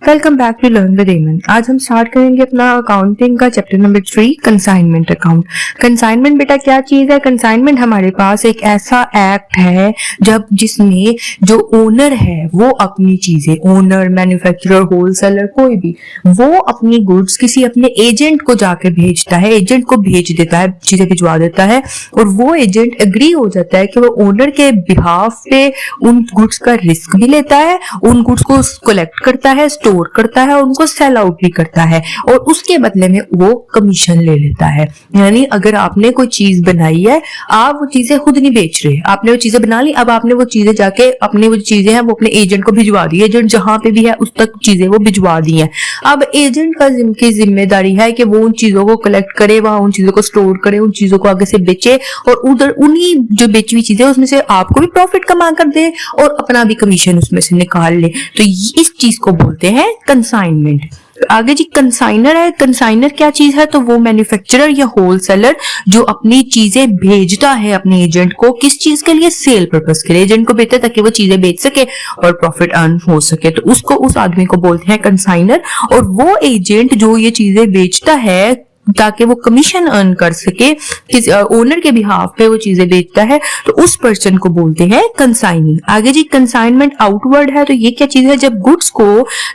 Welcome back to learn with Aman. आज हम start करेंगे अपना अकाउंटिंग का chapter number 3, consignment account. Consignment बेटा क्या चीज है? कंसाइनमेंट हमारे पास एक ऐसा एक्ट है जब जिसमें जो ओनर है वो अपनी चीजें, ओनर, मैन्युफैक्चरर, होलसेलर, कोई भी, वो अपनी गुड्स किसी अपने एजेंट को जाके भेजता है, एजेंट को भेज देता है, चीजें भिजवा देता है, और वो एजेंट एग्री हो जाता है कि वो ओनर के बिहाफ पे उन गुड्स का रिस्क भी लेता है, उन गुड्स को कलेक्ट करता है, स्टोर करता है और उनको सेल आउट भी करता है, और उसके बदले में वो कमीशन ले लेता है। यानी अगर आपने कोई चीज बनाई है, आप वो चीजें खुद नहीं बेच रहे, आपने वो चीजें बना ली, अब आपने वो चीजें जाके अपने वो चीजें हैं वो अपने एजेंट को भिजवा दी, एजेंट जहां पे भी है उस तक चीजें वो भिजवा दी हैं। अब एजेंट की जिम्मेदारी है कि वो उन चीजों को कलेक्ट करे, वहां उन चीजों को स्टोर करे, उन चीजों को आगे से बेचे, और उधर उन्हीं जो बेची हुई चीजें उसमें से आपको भी प्रॉफिट कमा कर दे और अपना भी कमीशन उसमें से निकाल ले। तो इस चीज को बोलते हैं कंसाइनमेंट। आगे जी कंसाइनर है। कंसाइनर क्या चीज है? तो वो मैन्युफैक्चरर या होलसेलर जो अपनी चीजें भेजता है अपने एजेंट को, किस चीज के लिए? सेल पर्पस के लिए। एजेंट को भेजता है ताकि वो चीजें बेच सके और प्रॉफिट अर्न हो सके, तो उसको, उस आदमी को बोलते हैं कंसाइनर। और वो एजेंट जो ये चीजें बेचता है ताकि वो कमीशन अर्न कर सके, किस ओनर के बिहाफ पे वो चीजें बेचता है, तो उस पर्सन को बोलते हैं कंसाइनी। आगे जी कंसाइनमेंट आउटवर्ड है। तो ये क्या चीज है? जब गुड्स को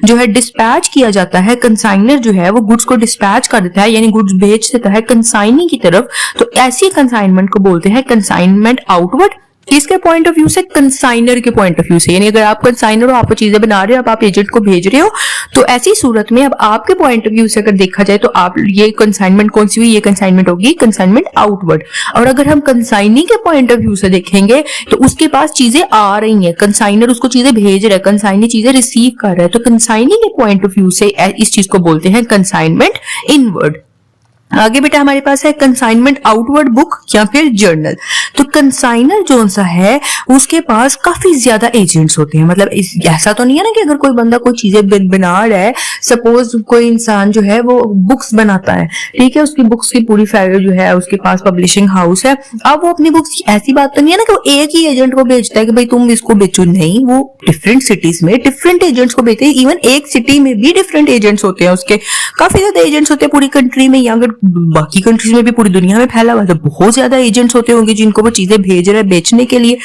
जो है डिस्पैच किया जाता है, कंसाइनर जो है वो गुड्स को डिस्पैच कर देता है, यानी गुड्स भेज देता है कंसाइनी की तरफ, तो ऐसी कंसाइनमेंट को बोलते हैं कंसाइनमेंट आउटवर्ड। किसके पॉइंट ऑफ व्यू से? कंसाइनर के पॉइंट ऑफ व्यू से। यानी अगर आप कंसाइनर हो, आप चीजें बना रहे हो, अब आप एजेंट को भेज रहे हो, तो ऐसी सूरत में अब आपके पॉइंट ऑफ व्यू से अगर देखा जाए तो आप ये कंसाइनमेंट कौन सी हुई? ये कंसाइनमेंट होगी कंसाइनमेंट आउटवर्ड। और अगर हम कंसाइनी के पॉइंट ऑफ व्यू से देखेंगे तो उसके पास चीजें आ रही हैं, कंसाइनर उसको चीजें भेज रहा है, कंसाइनी चीजें रिसीव कर रहा है, तो कंसाइनी के पॉइंट ऑफ व्यू से इस चीज को बोलते हैं कंसाइनमेंट इनवर्ड। आगे बेटा हमारे पास है कंसाइनमेंट आउटवर्ड बुक या फिर जर्नल। तो कंसाइनर जो सा है उसके पास काफी ज्यादा एजेंट्स होते हैं। मतलब ऐसा तो नहीं है ना कि अगर कोई बंदा कोई चीजें बना रहा है, सपोज कोई इंसान जो है वो बुक्स बनाता है, ठीक है, उसकी बुक्स की पूरी फैक्ट्री जो है, उसके पास पब्लिशिंग हाउस है, अब वो अपनी बुक्स, ऐसी बात तो नहीं है ना कि वो एक ही एजेंट को बेचता है कि भाई तुम इसको बेचो, नहीं, वो डिफरेंट सिटीज में डिफरेंट एजेंट्स को बेचते हैं। इवन एक सिटी में भी डिफरेंट एजेंट्स होते हैं, उसके काफी ज्यादा एजेंट्स होते हैं पूरी कंट्री में, या अगर बाकी कंट्रीज में भी पूरी दुनिया में फैला हुआ है तो बहुत ज्यादा एजेंट्स होते होंगे जिनको वो चीजें भेज रहे हैं बेचने के लिए।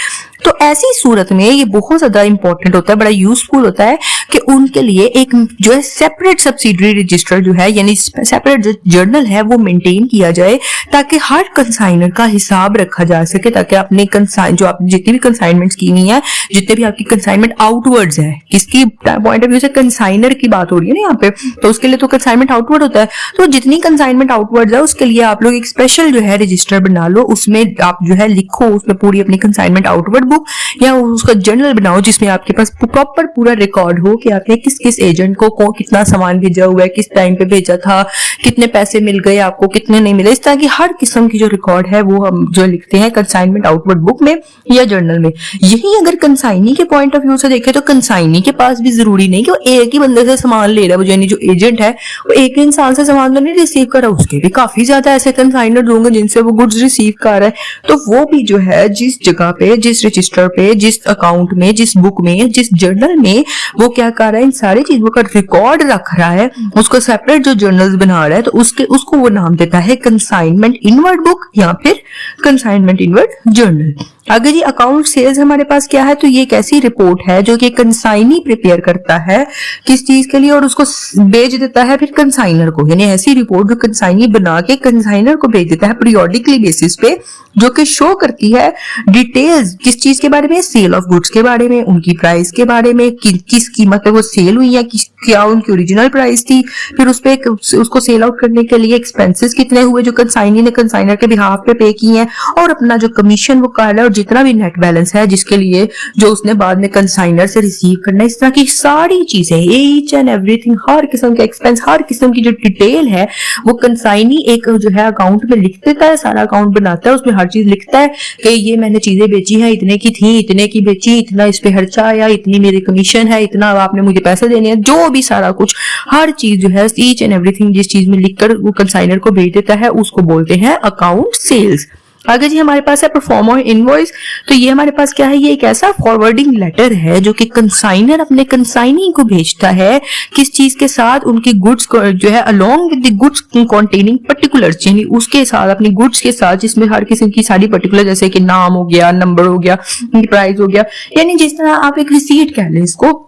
तो ऐसी सूरत में ये बहुत ज्यादा इंपॉर्टेंट होता है, बड़ा यूजफुल होता है कि उनके लिए एक जो है सेपरेट सब्सिडरी रजिस्टर जो है, यानी सेपरेट जो जर्नल है वो मेंटेन किया जाए, ताकि हर कंसाइनर का हिसाब रखा जा सके, ताकि अपने जो आपने जितनी भी कंसाइनमेंट्स की हुई है, जितने भी आपकी कंसाइनमेंट आउटवर्ड्स है, किसकी पॉइंट ऑफ व्यू से? कंसाइनर की बात हो रही है ना यहाँ पे, तो उसके लिए तो कंसाइनमेंट आउटवर्ड होता है। तो जितनी कंसाइनमेंट आउटवर्ड्स है उसके लिए आप लोग एक स्पेशल जो है रजिस्टर बना लो, उसमें आप जो है लिखो, उसमें पूरी अपनी कंसाइनमेंट आउटवर्ड बुक या उसका जर्नल बनाओ, जिसमें आपके पास प्रॉपर पूरा रिकॉर्ड हो कि आपने किस किस एजेंट को कितना सामान भेजा हुआ है, किस टाइम पे भेजा था, कितने पैसे मिल गए आपको, कितने नहीं मिले। इस तरह की हर किस्म की जो रिकॉर्ड है वो हम जो लिखते हैं कंसाइनमेंट आउटवर्ड बुक में या जर्नल में। यही अगर कंसाइनी के पॉइंट ऑफ व्यू से देखें तो कंसाइनी के पास भी जरूरी नहीं कि वो एक ही बंदे से सामान ले रहा है, यानी जो एजेंट है वो एक ही इंसान से सामान तो नहीं रिसीव कर रहा, उसके भी काफी ज्यादा ऐसे कंसाइनर होंगे जिनसे वो गुड्स रिसीव कर रहा है। तो वो भी जो है जिस जगह पे, जिस रजिस्टर पे, जिस अकाउंट में, जिस बुक में, जिस जर्नल में वो क्या कर रहा है, इन सारी चीजों का रिकॉर्ड रख रहा है, उसको सेपरेट जो जर्नल्स बना रहा है, तो उसको वो नाम देता है कंसाइनमेंट इनवर्ड बुक या फिर कंसाइनमेंट इनवर्ड जर्नल। आगे जी अकाउंट सेल्स हमारे पास क्या है? तो ये एक ऐसी रिपोर्ट है जो कि कंसाइनी प्रिपेयर करता है किस चीज के लिए, और उसको भेज देता है फिर कंसाइनर को, यानी ऐसी रिपोर्ट जो कंसाइनी बना के कंसाइनर को भेज देता है पीरियोडिकली बेसिस पे, जो कि शो करती है डिटेल्स किस चीज के बारे में? सेल ऑफ गुड्स के बारे में, उनकी प्राइस के बारे में, किस कीमत पे वो सेल हुई है, क्या उनकी ओरिजिनल प्राइस थी, फिर उस पे उसको सेल आउट करने के लिए एक्सपेंसेस कितने हुए जो कंसाइनी ने कंसाइनर के बिहाफ पे पे किए हैं, और अपना जो कमीशन वो कर रहा है, और जितना भी नेट बैलेंस है जिसके लिए जो उसने बाद में कंसाइनर से रिसीव करना है। इस तरह की सारी चीजें, ईच एंड एवरीथिंग, हर किस्म के एक्सपेंस, हर किस्म की जो डिटेल है वो कंसाइन कंसाइनी एक जो है अकाउंट में लिख देता है, सारा अकाउंट बनाता है, उसमें हर चीज लिखता है कि ये मैंने चीजें बेची है, इतने की थी, इतने की बेची, इतना इस पे खर्चा आया, इतनी मेरी कमीशन है, इतना आपने मुझे पैसे देने हैं, जो भी सारा कुछ हर चीज जो है ईच एंड एवरीथिंग जिस चीज में लिखकर वो कंसाइनर को भेज देता है उसको बोलते हैं अकाउंट सेल्स। आगे जी हमारे पास है परफॉर्म और इनवॉइस। तो ये हमारे पास क्या है, ये एक ऐसा फॉरवर्डिंग लेटर है जो कि कंसाइनर अपने कंसाइनी को भेजता है किस चीज के साथ, उनकी गुड्स जो है along with the goods containing particulars, यानी उसके साथ अपनी गुड्स के साथ जिसमें हर किस्म की सारी पर्टिकुलर जैसे कि नाम हो गया, नंबर हो गया, प्राइस हो गया, यानी जिस तरह आप एक रिसीट कह लें इसको,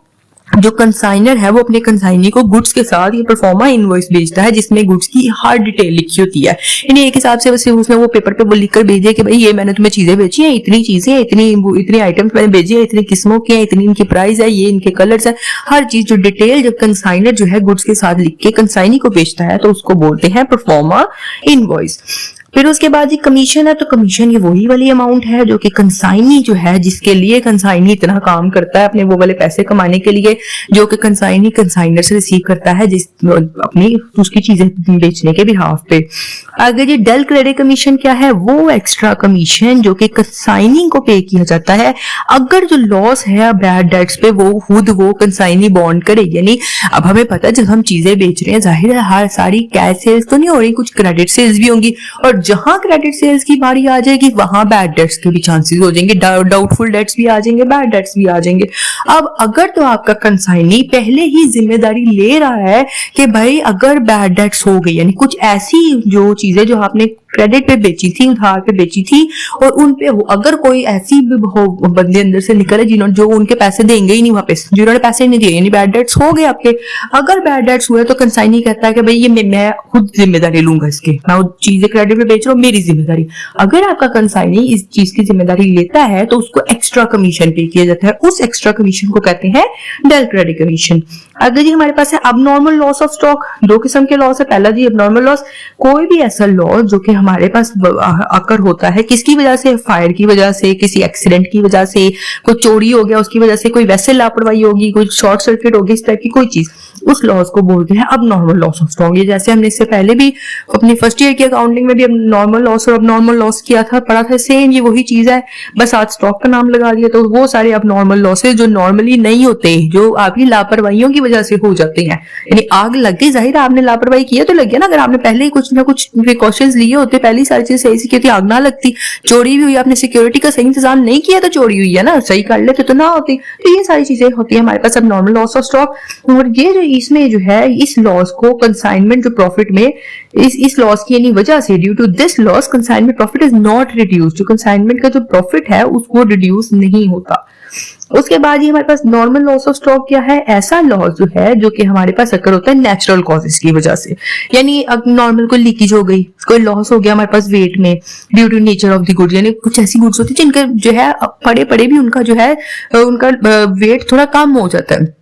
जो कंसाइनर है वो अपने कंसाइनी को गुड्स के साथ ये परफॉर्मा इनवॉइस भेजता है जिसमें गुड्स की हर डिटेल लिखी होती है। यानी एक हिसाब से वैसे उसने वो पेपर पे वो लिखकर भेज दिया कि भाई ये मैंने तुम्हें चीजें बेची हैं, इतनी चीजें, इतनी आइटम्स मैंने भेजी है, इतनी किस्मों की है, इतनी इनकी प्राइस है, ये इनके कलर्स है, हर चीज जो डिटेल जब कंसाइनर जो है गुड्स के साथ लिख के कंसाइनी को भेजता है तो उसको बोलते हैं परफॉर्मा इनवॉइस। फिर उसके बाद ये कमीशन है, तो कमीशन ये वही वाली अमाउंट है जो कि कंसाइनी जो है जिसके लिए कंसाइनी इतना काम करता है अपने वो वाले पैसे कमाने के लिए, जो कि कंसाइनी कंसाइनर से रिसीव करता है जिस अपनी उसकी चीजें बेचने के बिहाफ पे। आगे जी डेल क्रेडिट कमीशन क्या है, वो एक्स्ट्रा कमीशन जो कि कंसाइनी को पे किया जाता है अगर जो लॉस है बैड डेट्स पे वो खुद वो कंसाइनी बॉन्ड करे। यानी अब हमें पता है जब हम चीजें बेच रहे हैं जाहिर है हर सारी कैश सेल्स तो नहीं हो रही, कुछ क्रेडिट सेल्स भी होंगी, और जहां क्रेडिट सेल्स की बारी आ जाएगी वहां बैड डेट्स के भी चांसेस हो जाएंगे, डाउटफुल डेट्स भी आ जाएंगे, बैड डेट्स भी आ जाएंगे। अब अगर तो आपका कंसाइनी पहले ही जिम्मेदारी ले रहा है कि भाई अगर बैड डेट्स हो गई, यानी कुछ ऐसी जो चीजें जो आपने क्रेडिट पे बेची थी, उधार पे बेची थी, और उन पे अगर कोई ऐसी भी बंदे अंदर से निकले जिन्होंने जो उनके पैसे देंगे ही नहीं वापस, जिन्होंने पैसे नहीं दिए, यानी बैड डेट्स हो गए आपके, अगर बैड डेट्स हुए तो कंसाइनी कहता है कि भाई ये मैं खुद जिम्मेदारी लूंगा इसके, मैं वो चीजें क्रेडिट पे बेच रहा हूँ, मेरी जिम्मेदारी। अगर आपका कंसाइनी इस चीज की जिम्मेदारी लेता है तो उसको एक्स्ट्रा कमीशन पे किया जाता है, उस एक्स्ट्रा कमीशन को कहते हैं डेल क्रेडिट कमीशन। अगर जी हमारे पास है अबनॉर्मल लॉस ऑफ स्टॉक, दो किस्म के लॉस है। पहला जी अबनॉर्मल लॉस, कोई भी ऐसा लॉस जो कि हमारे पास अकर होता है किसकी वजह से, फायर की वजह से, किसी एक्सीडेंट की वजह से, कोई चोरी हो गया उसकी वजह से, कोई वैसे लापरवाही होगी, कोई शॉर्ट सर्किट होगी, इस टाइप की कोई चीज, उस लॉस को बोलते हैं अबनॉर्मल लॉस ऑफ स्टॉक। ये जैसे हमने इससे पहले भी अपनी फर्स्ट ईयर की अकाउंटिंग में भी नॉर्मल लॉस और अबनॉर्मल लॉस किया था, पढ़ा था, सेम ये वही चीज है, बस आज स्टॉक का नाम लगा दिया। तो वो सारे अबनॉर्मल लॉसेस जो नॉर्मली नहीं होते, जो आपकी लापरवाहियों की वजह से हो जाते हैं, यानी आग लग गई, जाहिर है आपने लापरवाही की है तो लग गया ना, अगर आपने पहले ही कुछ ना कुछ प्रिकॉशंस लिए होते, पहली सारी चीज सही से की होती, आग ना लगती। चोरी भी हुई, आपने सिक्योरिटी का सही इंतजाम नहीं किया तो चोरी हुई है ना, सही कर लेते तो ना होती। तो ये सारी चीजें होती है हमारे पास अब नॉर्मल लॉस ऑफ स्टॉक। और ये जो इसमें जो है इस लॉस को कंसाइनमेंट जो प्रॉफिट में इस लॉस की यानी वजह से due to this loss consignment profit is not reduce, जो कंसाइनमेंट का जो प्रॉफिट है उसको रिड्यूस नहीं होता। उसके बाद ही हमारे पास नॉर्मल लॉस ऑफ स्टॉक क्या है, ऐसा लॉस जो है जो कि हमारे पास अकर होता है नेचुरल कॉजेस की वजह से, यानी अब नॉर्मल कोई लीकेज हो गई, कोई लॉस हो गया हमारे पास वेट में due to nature of the goods, यानी कुछ ऐसी गुड्स होती है जिनका जो है पड़े पड़े भी उनका जो है उनका वेट थोड़ा कम हो जाता है।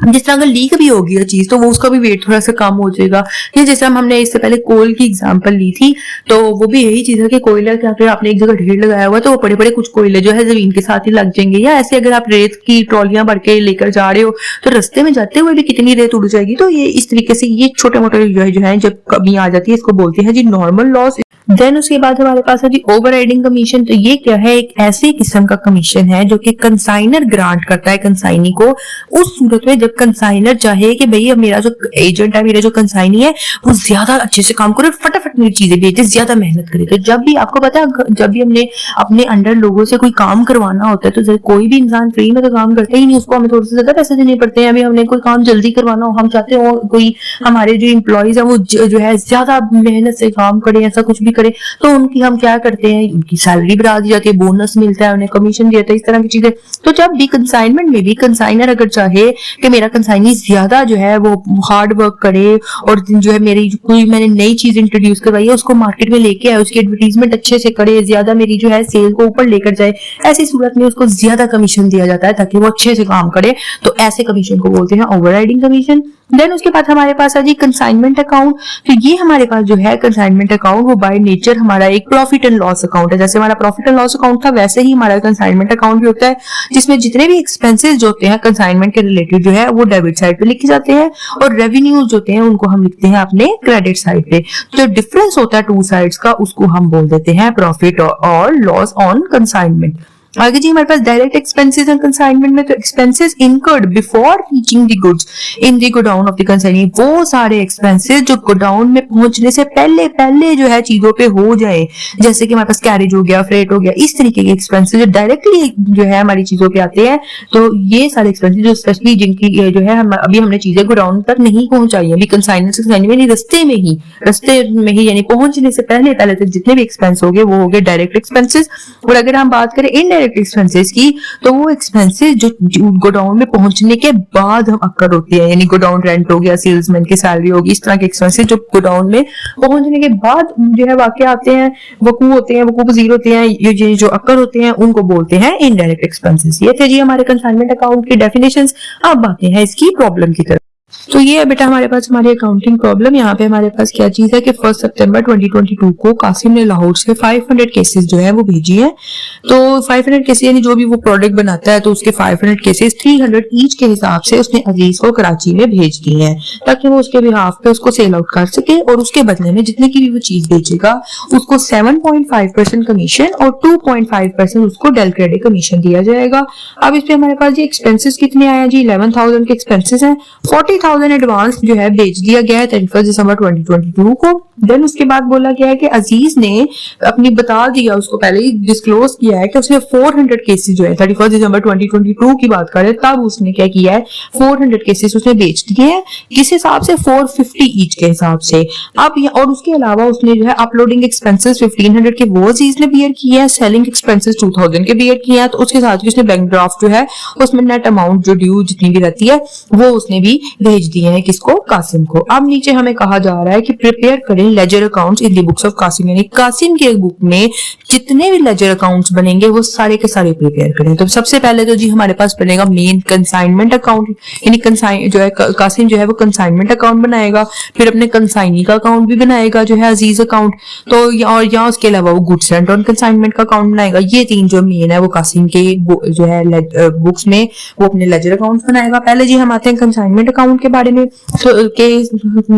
जिस तरह अगर लीक भी होगी ये चीज तो वो उसका भी वेट थोड़ा सा कम हो जाएगा। या जैसे हमने इससे पहले कोल की एग्जांपल ली थी तो वो भी यही चीज है कि कोयला क्या फिर आपने एक जगह ढेर लगाया हुआ तो वो बड़े बड़े कुछ कोयले जो है जमीन के साथ ही लग जाएंगे, या ऐसे अगर आप रेत की ट्रॉलियां भर के लेकर जा रहे हो तो रास्ते में जाते हुए भी कितनी रेत उड़ जाएगी। तो ये इस तरीके से ये छोटे मोटे जो है जब कमी आ जाती है इसको बोलते हैं जी नॉर्मल लॉस। देन उसके बाद हमारे पास है जी ओवर राइडिंग कमीशन। तो ये क्या है, एक ऐसी किस्म का कमीशन है जो कि कंसाइनर ग्रांट करता है कंसाइनी को उस सूरत में जब कंसाइनर चाहे कि भाई मेरा जो एजेंट है, मेरा जो कंसाइनी है वो ज्यादा अच्छे से काम करे, फटाफट मेरी चीजें बेचे, ज्यादा मेहनत करे। तो जब भी आपको पता है जब भी हमने अपने अंडर लोगों से कोई काम करवाना होता है तो कोई भी इंसान फ्री में तो काम करता ही नहीं, उसको हमें थोड़े से ज्यादा पैसे देने पड़ते हैं। अभी हमने कोई काम जल्दी करवाना हो, हम चाहते हो कोई हमारे जो एम्प्लॉइज है वो जो है ज्यादा मेहनत से काम करे, ऐसा कुछ भी करे, तो उनकी हम क्या करते हैं, उनकी सैलरी बढ़ा दी जाती है, बोनस मिलता है, उन्हें कमीशन दिया जाता है, इस तरह की चीजें। तो जब भी कंसाइनमेंट में भी कंसाइनर अगर चाहे कि मेरा कंसाइनी ज्यादा जो है वो हार्ड वर्क करे और जो है मेरी कोई मैंने नई चीज इंट्रोड्यूस करवाई है उसको मार्केट में लेके आए, उसकी एडवर्टीजमेंट अच्छे से करे, ज्यादा मेरी जो है सेल को ऊपर लेकर जाए, ऐसी सूरत में उसको ज्यादा कमीशन दिया जाता है ताकि वो अच्छे से काम करे। तो ऐसे कमीशन को बोलते हैं ओवरराइडिंग कमीशन। देन उसके बाद हमारे पास है जी कंसाइनमेंट अकाउंट। तो ये हमारे पास जो है कंसाइनमेंट अकाउंट वो बाय नेचर हमारा एक प्रॉफिट एंड लॉस अकाउंट है। जैसे हमारा प्रॉफिट एंड लॉस अकाउंट था वैसे ही हमारा कंसाइनमेंट अकाउंट भी होता है, जिसमें जितने भी एक्सपेंसेस जो होते हैं कंसाइनमेंट के रिलेटेड जो है वो डेबिट साइड पे लिखे जाते हैं और रेवेन्यूज होते हैं उनको हम लिखते हैं अपने क्रेडिट साइड पे। तो डिफरेंस होता है टू साइड्स का उसको हम बोल देते हैं प्रॉफिट और लॉस ऑन कंसाइनमेंट। आगे जी हमारे पास डायरेक्ट एक्सपेंसेस एंड कंसाइनमेंट में तो expenses incurred before reaching the goods in the godown of the consignee, वो सारे एक्सपेंसेस जो गोडाउन में पहुंचने से पहले पहले जो है चीजों पे हो जाए, जैसे कि हमारे पास कैरेज हो गया, फ्रेट हो गया, इस तरीके के एक्सपेंसेस जो डायरेक्टली जो है हमारी चीजों पे आते हैं। तो ये सारे एक्सपेंसेस जो स्पेशली जिनकी जो है अभी हमने चीजें गोडाउन तक नहीं पहुंचाई, अभी कंसाइनमेंट से कंसाइनमेंट रस्ते में ही यानी पहुंचने से पहले पहले तक जितने भी एक्सपेंस हो गए वो हो गए डायरेक्ट एक्सपेंसेस। और अगर हम बात करें इनडायरेक्ट एक्सपेंसेस की तो वो एक्सपेंसेस जो गोडाउन में पहुंचने के बाद हम अक्कर होते हैं, यानी गोडाउन रेंट हो गया, सेल्समैन की सैलरी होगी, इस तरह के एक्सपेंसेस जो गोडाउन में पहुंचने के बाद जो है वाकई आते हैं, वकूफ होते हैं, वकूफ पजीर होते हैं, ये जो अक्कर होते हैं उनको बोलते हैं इनडायरेक्ट एक्सपेंसेस। ये थे जी हमारे कंसाइनमेंट अकाउंट की डेफिनेशंस। अब आते हैं इसकी प्रॉब्लम की तरफ। तो ये है बेटा हमारे पास हमारी अकाउंटिंग प्रॉब्लम। यहाँ पे हमारे पास क्या चीज है कि 1 सितंबर 2022 को कासिम ने लाहौर से 500 केसेस जो है वो भेजी है। तो 500 केसेस यानी जो भी वो प्रोडक्ट बनाता है तो उसके 500 केसेस 300 ईच के हिसाब से उसने अजीज को कराची में भेज दिए हैं ताकि वो उसके बिहाफ पे उसको सेल आउट कर सके और उसके बदले में जितने की भी वो चीज बेचेगा उसको 7.5% कमीशन और 2.5% उसको डेल क्रेडिट कमीशन दिया जाएगा। अब इस पे हमारे पास जी एक्सपेंसेस कितने आए जी 11,000 के एक्सपेंसेस हैं, 40,000 एडवांस जो है भेज दिया गया है 31 दिसंबर 2022 को। देन उसके बाद बोला गया है कि अजीज ने अपनी बता दिया, उसको पहले ही डिस्क्लोज किया है कि उसने 400 केसेस जो है 31 दिसंबर 2022 की बात करें तब उसने क्या किया है 400 केसेस उसने बेच दिए हैं, किस हिसाब से 450 ईच के हिसाब से। अब और उसके अलावा उसने जो है अपलोडिंग एक्सपेंसेस 1500 के वो अजीज ने बियर किए हैं, सेलिंग एक्सपेंसेस 2000 के बियर किए हैं। तो उसके साथ ही उसने बैंक ड्राफ्ट जो है उसमें नेट अमाउंट जो ड्यू जितनी भी रहती है वो उसने भी भेज दिए हैं किसको, कासिम को। अब नीचे हमें कहा जा रहा है कि प्रिपेयर करें ledger accounts in the books of Qasim, यानी कासिम की बुक में जितने भी लेजर अकाउंट्स बनेंगे वो सारे के सारे प्रिपेयर करें। तो सबसे पहले तो जी हमारे पास बनेगा मेन कंसाइनमेंट अकाउंट, यानी कंसाइन जो है कासिम जो है वो कंसाइनमेंट अकाउंट बनाएगा, फिर अपने कंसाइनी का अकाउंट भी बनाएगा जो है अजीज अकाउंट, तो और यहाँ उसके अलावा वो गुड्स रेंट ऑन कंसाइनमेंट का अकाउंट बनाएगा। ये तीन जो मेन है वो कासिम के जो है बुक्स में वो अपने लेजर अकाउंट बनाएगा। पहले जी हम आते हैं कंसाइनमेंट अकाउंट के बारे में। तो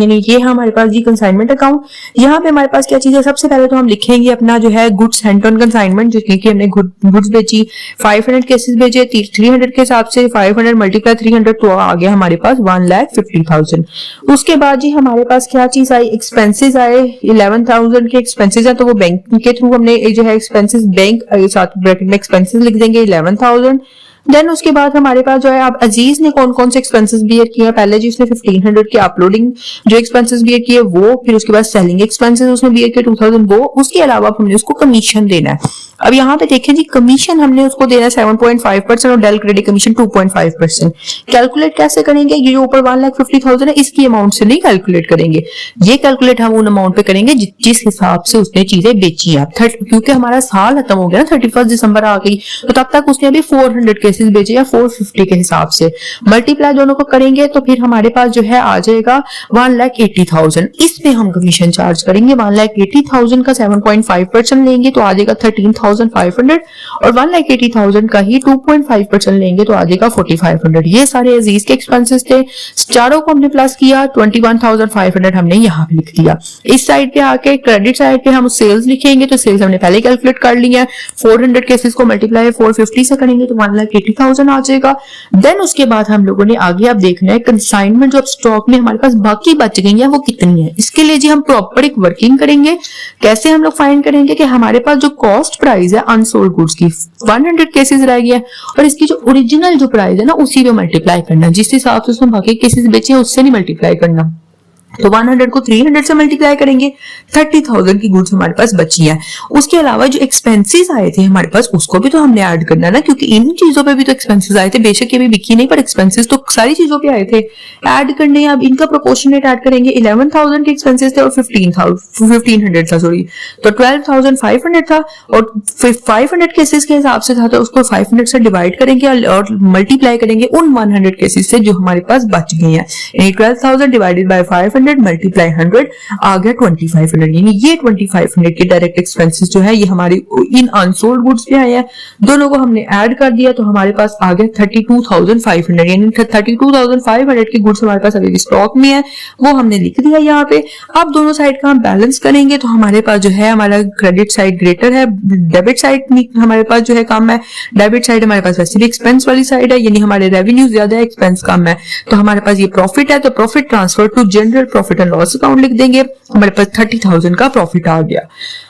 यानी ये हमारे पास जी कंसाइनमेंट अकाउंट, यहाँ पे हमारे पास क्या चीज है, सबसे पहले तो हम लिखेंगे अपना जो है गुड्स रेंट ऑन कंसाइनमेंट, जिसमें कि हमने गुड्स बेची 500 केसेस बेचे 300 के हिसाब से 500 मल्टीप्लाई 300 तो आ गया हमारे पास 1,50,000। उसके बाद जी हमारे पास क्या चीज आई, एक्सपेंसेस आए 11,000 के एक्सपेंसेस है, तो वो बैंक के थ्रू हमने जो है एक्सपेंसेस बैंक साथ ब्रैकेट में एक्सपेंसेस लिख देंगे 11,000। देन उसके बाद हमारे पास जो है अब अजीज ने कौन कौन से एक्सपेंसेस बियर किए, पहले जी उसने 1500 के अपलोडिंग जो एक्सपेंसेस बियर किए वो, फिर उसके बाद सेलिंग एक्सपेंसेस उसने बियर किए 2000 वो, उसके अलावा हमने उसको कमीशन देना है। अब यहाँ पे देखें जी कमीशन हमने उसको देना है 7.5% और डेल क्रेडिट कमीशन 2.5%। कैलकुलेट कैसे करेंगे, ये जो ऊपर 1,50,000 है इसकी अमाउंट से नहीं कैलकुलेट करेंगे, ये कैलकुलेट हम उन अमाउंट पे करेंगे जिस हिसाब से उसने चीजें बेची है। क्योंकि हमारा साल खत्म हो गया ना, 31 दिसंबर आ गई, तो तब तक उसने अभी 400 केसेस बेचे या 450 के हिसाब से मल्टीप्लाई दोनों को करेंगे तो फिर हमारे पास जो है आ जाएगा 1,80,000। इस पे हम कमीशन चार्ज करेंगे 1,80,000 का 7.5% लेंगे तो आ जाएगा 13,500 और 1,80,000 का ही 2.5% लेंगे तो आ जाएगा 4,500। ये सारे अजीज के एक्सपेंसेस थे, चारों को हमने प्लस किया 21,500 हमने यहाँ पे लिख दिया। इस साइड पे आके क्रेडिट साइड पे हम सेल्स लिखेंगे, तो सेल्स हमने पहले कैलकुलेट कर लिया, 400 केसेस को मल्टीप्लाई 450 से करेंगे तो 1,80,000 आ जाएगा। देन उसके बाद हम लोगों ने आगे अब देखना है कंसाइनमेंट जो अब स्टॉक में हमारे पास बाकी बच गई है वो कितनी है। इसके लिए जी हम प्रॉपर एक वर्किंग करेंगे। कैसे हम लोग फाइंड करेंगे कि हमारे पास जो कॉस्ट प्राइस है अनसोल्ड गुड्स की 100 केसेस रह गया और इसकी जो ओरिजिनल जो प्राइस है ना उसी पे मल्टीप्लाई करना, जिस हिसाब से उसमें बाकी केसेस बेचे हैं उससे नहीं मल्टीप्लाई करना। तो 100 को 300 से मल्टीप्लाई करेंगे, 30,000 की गुड्स हमारे पास बची है। उसके अलावा जो एक्सपेंसेस आए थे हमारे पास उसको भी तो हमने ऐड करना ना, क्योंकि इन चीजों पे भी तो एक्सपेंसेस आए थे, बेशक ये भी बिकी नहीं पर एक्सपेंसेस तो सारी चीजों पे आए थे, ऐड करने। अब इनका प्रोपोर्शनेट ऐड करेंगे। 11,000 के एक्सपेंसेस थे और 1500 था, सॉरी, तो 12,500 था और 500 केसेस के हिसाब से था तो उसको 500 से डिवाइड करेंगे और मल्टीप्लाई करेंगे उन 100 केसेस से जो हमारे पास बच गए हैं, यानी 12,000 डिवाइडेड बाय 500 2500 मल्टीप्लाई 100 आ गया 2500, यानी ये 2500 के डायरेक्ट एक्सपेंसेस जो है ये हमारे इन अनसोल्ड गुड्स पे आए हैं। दोनों को हमने ऐड कर दिया तो हमारे पास आ गया 32,500, यानी 32,500 के गुड्स हमारे पास अभी स्टॉक में है, वो हमने लिख दिया यहाँ पे। अब दोनों साइड का हम बैलेंस करेंगे तो हमारे पास जो है हमारा क्रेडिट साइड ग्रेटर है, डेबिट साइड हमारे पास जो है कम है। डेबिट साइड हमारे पास वैसे भी एक्सपेंस वाली साइड है, यानी हमारे रेवेन्यू ज्यादा है, एक्सपेंस कम है, तो हमारे पास ये प्रॉफिट है, तो profit transfer to general profit and loss account लिख देंगे। हमारे पास 30,000 का प्रॉफिट आ गया।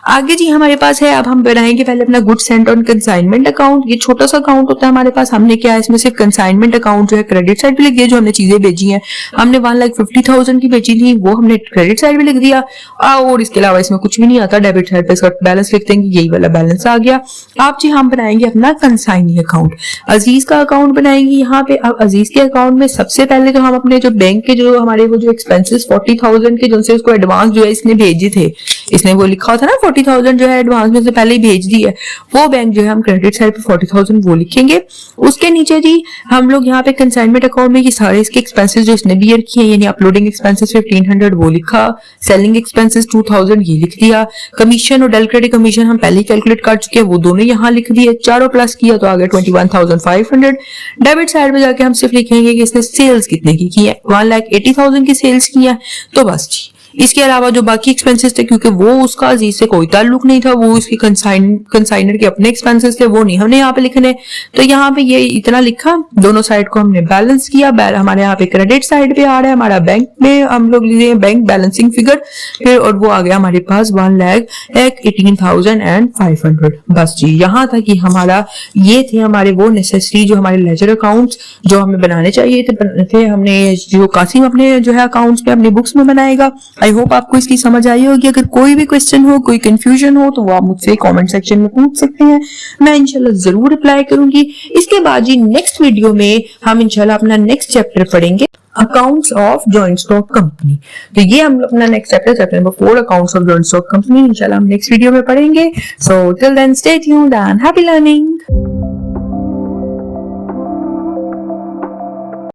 आगे जी हमारे पास है, अब हम बनाएंगे पहले अपना goods Saint on consignment account. ये छोटा सा अकाउंट होता है हमारे पास। हमने क्या है इसमें सिर्फ कंसाइनमेंट अकाउंट जो है क्रेडिट साइड पे लिख दिया, जो हमने चीजें भेजी हैं, हमने 1,50,000 की भेजी थी, वो हमने क्रेडिट साइड पे लिख दिया, और इसके अलावा इसमें कुछ भी नहीं आता, डेबिट साइड पे इसका बैलेंस लिख देंगे, यही वाला बैलेंस आ गया। अब जी हम बनाएंगे अपना कंसाइनी अकाउंट, अजीज का अकाउंट बनाएंगे यहाँ पे। अब अजीज के अकाउंट में सबसे पहले तो हम अपने जो बैंक के जो हमारे वो जो एक्सपेंसेस 40,000 के जिनसे उसको एडवांस जो है इसने भेजे थे, इसने वो लिखा था ना 40,000 जो है एडवांस में से पहले ही भेज दी है, वो बैंक जो है हम क्रेडिट साइड पे 40,000 वो लिखेंगे। उसके नीचे जी हम लोग यहाँ पे कंसाइनमेंट अकाउंट में ये सारे इसके एक्सपेंसेस जो इसने बियर किए, यानी अपलोडिंग एक्सपेंसेस 1500 वो लिखा, सेलिंग एक्सपेंसेस 2000 ये लिख दिया, कमीशन और डेल क्रेडिट कमीशन हम पहले ही कैलकुलेट कर चुके हैं, वो दोनों यहाँ लिख दिए, चारों प्लस किया तो आ गया 21,500। डेबिट साइड में जाके हम सिर्फ लिखेंगे कि इसने सेल्स कितने की है, 1,80,000 की सेल्स की है, तो बस जी। इसके अलावा जो बाकी एक्सपेंसेस थे, क्योंकि वो उसका अजीज से कोई ताल्लुक नहीं था, वो उसकी कंसाइनर के अपने एक्सपेंसेस थे, वो नहीं हमने यहाँ पे लिखने, तो यहाँ पे ये इतना लिखा। दोनों साइड को हमने बैलेंस किया, हमारे यहाँ पे क्रेडिट साइड पे आ रहा है, हमारा बैंक में हम लोग लिए बैंक बैलेंसिंग फिगर फिर, और वो आ गया हमारे पास 1,18,500। बस जी यहाँ तक कि हमारा ये थे हमारे वो नेसेसरी जो हमारे लेजर अकाउंट्स जो हमें बनाने चाहिए थे हमने जो कासिम अपने जो है अकाउंट्स पे अपनी बुक्स में बनाएगा। आई होप आपको इसकी समझ आई होगी। अगर कोई भी क्वेश्चन हो, कोई कंफ्यूजन हो, तो वो आप मुझसे कमेंट सेक्शन में पूछ सकते हैं, मैं इंशाल्लाह जरूर रिप्लाई करूंगी। इसके बाद जी नेक्स्ट वीडियो में हम इंशाल्लाह अपना नेक्स्ट चैप्टर पढ़ेंगे, accounts of joint stock company. तो ये हम अपना next chapter number 4 accounts of joint stock company इंशाल्लाह हम नेक्स्ट वीडियो में पढ़ेंगे। So till then stay tuned and happy learning.